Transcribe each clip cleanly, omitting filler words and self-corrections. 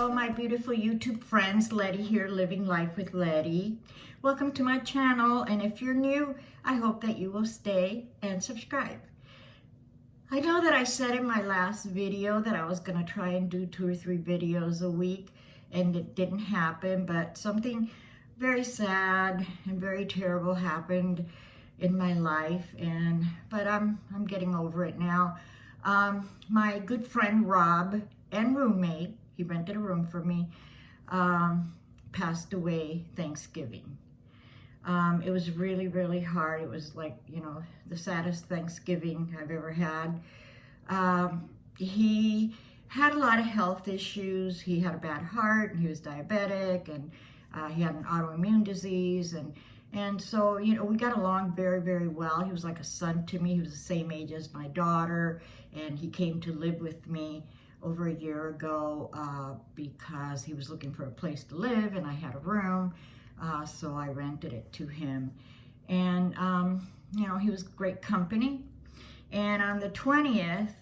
Hello, my beautiful YouTube friends. Letty here, Living Life with Letty. Welcome to my channel, and if you're new, I hope that you will stay and subscribe. I know that I said in my last video that I was going to try and do 2 or 3 videos a week, and it didn't happen, but something very sad and very terrible happened in my life, but I'm getting over it now. My good friend Rob and roommate, he rented a room for me, passed away Thanksgiving. It was really, really hard. It was like, the saddest Thanksgiving I've ever had. He had a lot of health issues. He had a bad heart, and he was diabetic, and he had an autoimmune disease, and so, we got along very, very well. He was like a son to me. He was the same age as my daughter, and he came to live with me over a year ago because he was looking for a place to live, and I had a room, so I rented it to him. And, he was great company. And on the 20th,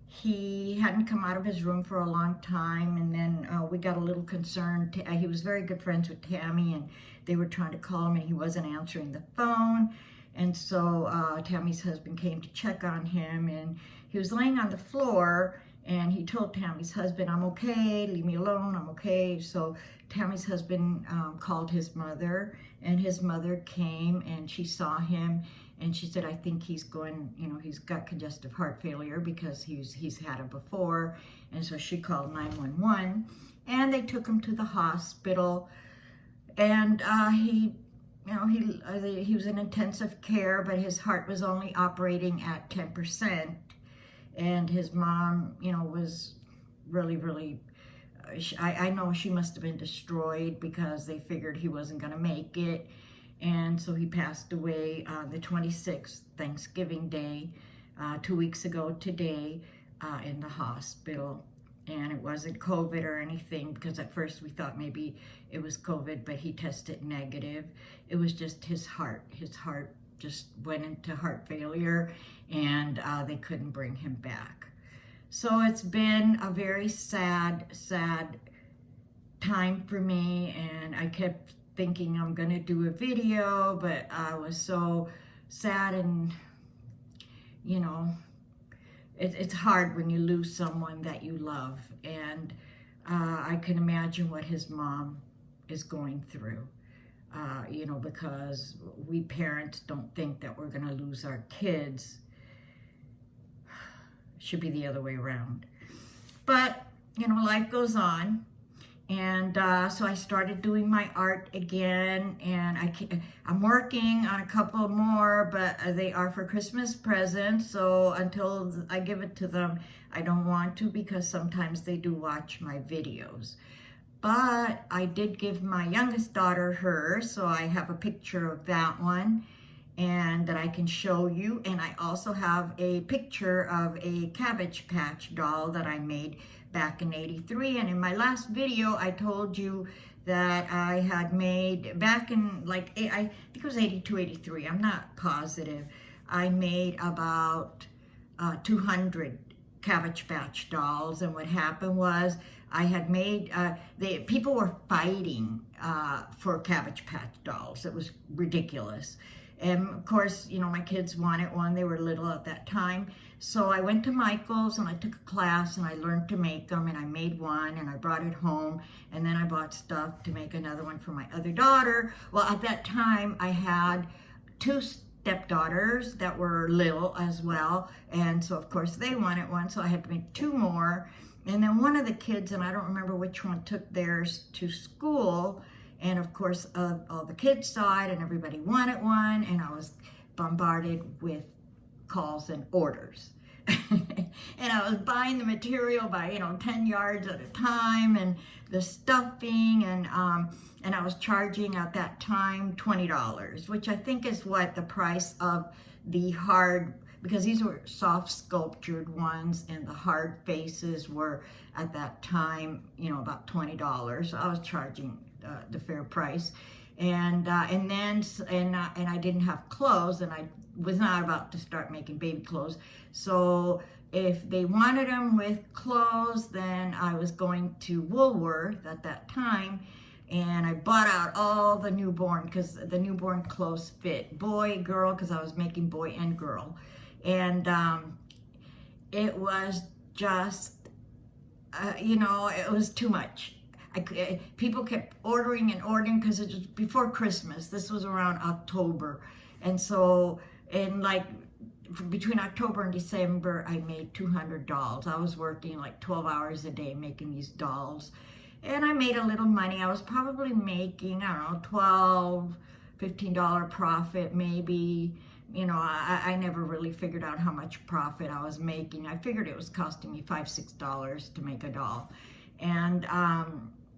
he hadn't come out of his room for a long time, and then we got a little concerned. He was very good friends with Tammy, and they were trying to call him, and he wasn't answering the phone. And so Tammy's husband came to check on him, and he was laying on the floor, and he told Tammy's husband, "I'm okay, leave me alone, I'm okay." So Tammy's husband called his mother, and his mother came, and she saw him, and she said, "I think he's going, he's got congestive heart failure," because he's had it before. And so she called 911, and they took him to the hospital, and he was in intensive care, but his heart was only operating at 10%. And his mom, was really, really, I know she must have been destroyed because they figured he wasn't going to make it. And so he passed away on the 26th, Thanksgiving Day, 2 weeks ago today, in the hospital. And it wasn't COVID or anything, because at first we thought maybe it was COVID, but he tested negative. It was just his heart. His heart just went into heart failure, and they couldn't bring him back. So it's been a very sad, sad time for me, and I kept thinking I'm gonna do a video, but I was so sad, and it's hard when you lose someone that you love, and I can imagine what his mom is going through. Because we parents don't think that we're going to lose our kids. It should be the other way around. But, life goes on. And so I started doing my art again, and I'm working on a couple more, but they are for Christmas presents. So until I give it to them, I don't want to, because sometimes they do watch my videos. But I did give my youngest daughter hers, so I have a picture of that one and that I can show you. And I also have a picture of a Cabbage Patch doll that I made back in '83. And in my last video, I told you that I had made back in, I think it was '82, '83. I'm not positive. I made about 200 Cabbage Patch dolls, and what happened was I had made, people were fighting for Cabbage Patch dolls. It was ridiculous. And of course, my kids wanted one. They were little at that time. So I went to Michael's, and I took a class, and I learned to make them, and I made one, and I brought it home, and then I bought stuff to make another one for my other daughter. Well, at that time, I had 2 stepdaughters that were little as well, and so of course they wanted one, so I had to make 2 more. And then one of the kids, and I don't remember which one, took theirs to school, and of course all the kids saw it, and everybody wanted one, and I was bombarded with calls and orders. And I was buying the material by 10 yards at a time, and the stuffing, and I was charging at that time $20, which I think is what the price of the hard, because these were soft sculptured ones, and the hard faces were at that time, about $20. So I was charging the fair price, and I didn't have clothes, and I was not about to start making baby clothes. So if they wanted them with clothes, then I was going to Woolworth at that time, and I bought out all the newborn, because the newborn clothes fit boy, girl, because I was making boy and girl. And it was just, it was too much. People kept ordering and ordering, because it was before Christmas. This was around October. And so between October and December, I made 200 dolls. I was working like 12 hours a day making these dolls. And I made a little money. I was probably making, I don't know, $12, $15 profit maybe. I never really figured out how much profit I was making. I figured it was costing me $5, $6 to make a doll. And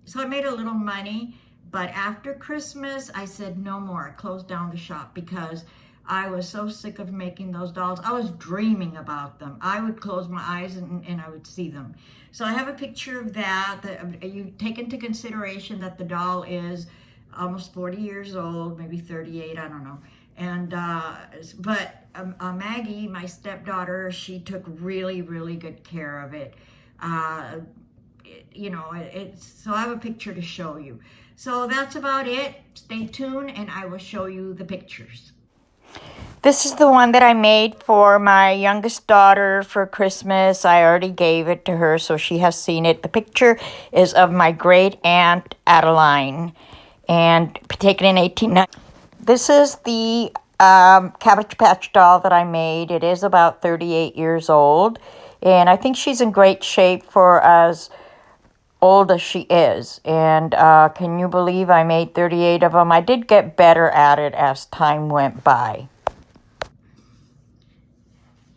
so I made a little money. But after Christmas, I said no more. I closed down the shop because I was so sick of making those dolls. I was dreaming about them. I would close my eyes and I would see them. So I have a picture of that. You take into consideration that the doll is almost 40 years old, maybe 38, I don't know. And but Maggie, my stepdaughter, she took really, really good care of it. So I have a picture to show you. So that's about it. Stay tuned and I will show you the pictures. This is the one that I made for my youngest daughter for Christmas. I already gave it to her, so she has seen it. The picture is of my great aunt Adeline, and taken in 1890. This is the Cabbage Patch doll that I made. It is about 38 years old, and I think she's in great shape for as old as she is. And can you believe I made 38 of them? I did get better at it as time went by.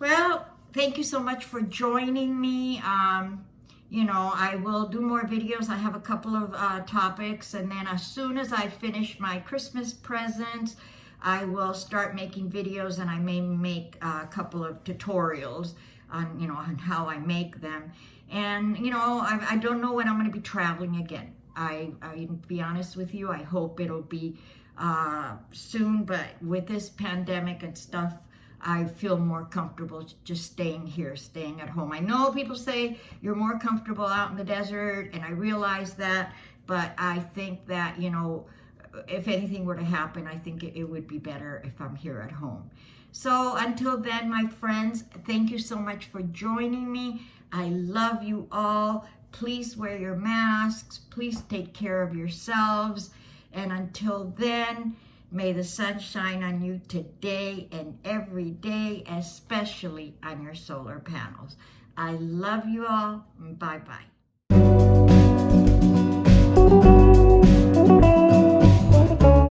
Well, thank you so much for joining me. I will do more videos. I have a couple of topics, and then as soon as I finish my Christmas presents, I will start making videos, and I may make a couple of tutorials on how I make them. And I don't know when I'm going to be traveling again. I be honest with you, I hope it'll be soon, but with this pandemic and stuff, I feel more comfortable just staying here, staying at home. I know people say you're more comfortable out in the desert, and I realize that, but I think that, if anything were to happen, I think it would be better if I'm here at home. So until then, my friends, thank you so much for joining me. I love you all. Please wear your masks. Please take care of yourselves. And until then, may the sun shine on you today and every day, especially on your solar panels. I love you all. Bye-bye.